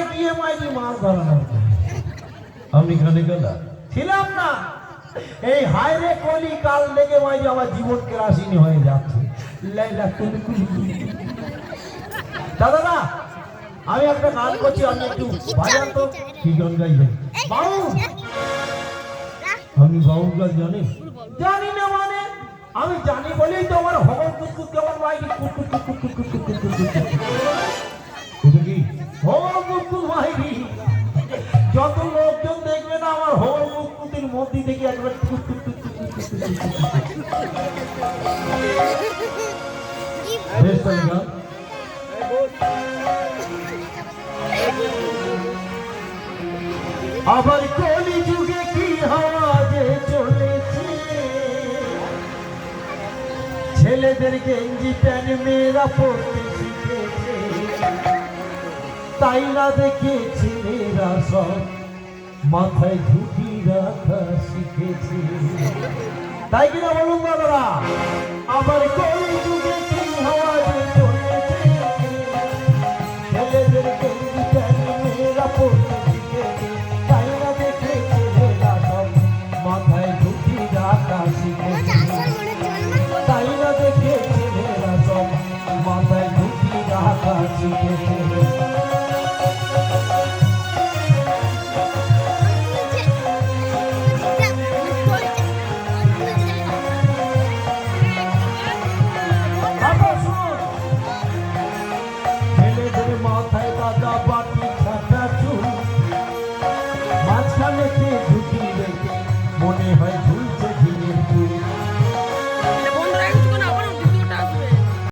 কানে গিয়ে মাইরি মাছ ধরানো। আপনি কানে গেলা ছিলাম না। এই হায়রে কলি কাল লেগে মাইরি আমার জীবন কেরাসিনী হয়ে যাচ্ছে। লাইলা কুলি কুলি কুলি। দাদা না, আমি একটা গান করছি, আমি একটু বাজান তো। কি গান গাইবেন? বাউল। আপনি বাউল গান জানেন? জানি না মানে, আমি জানি বলেই তো আমার হগল কুতকুত কেমন মাইরি কুতকুত কুতকুত কুতকুত কুতকুত কুতকুত। এটা কি? হগল কুতকুত মাইরি। যত লোকজন দেখবে না আমার হগল কুতকুতের মধ্যে থেকে একবার কুতকুত কুতকুত কুতকুত কুতকুত। বেশ তাহলে গান। আবার কলি যুগে কি হাওয়া যে চলেছে, ছেলেদের গেঞ্জি প্যান্ট মেয়েরা পড়তে শিখেছে, তাই না দেখে ছেলেরা সব মাথায় ঝুঁকি রাখা শিখেছে। তাই কিনা বলুন দাদারা? আবার কলি যুগে কি হাওয়া যে চলেছে, ছেলেদের গেঞ্জি প্যান্ট মেয়েরা পড়তে শিখেছে, তাই না দেখে ছেলেরা সব মাথায় ঝুঁকি রাখা শিখেছে, তাই না দেখে ছেলেরা সব মাথায় ঝুঁকি রাখা শিখেছে।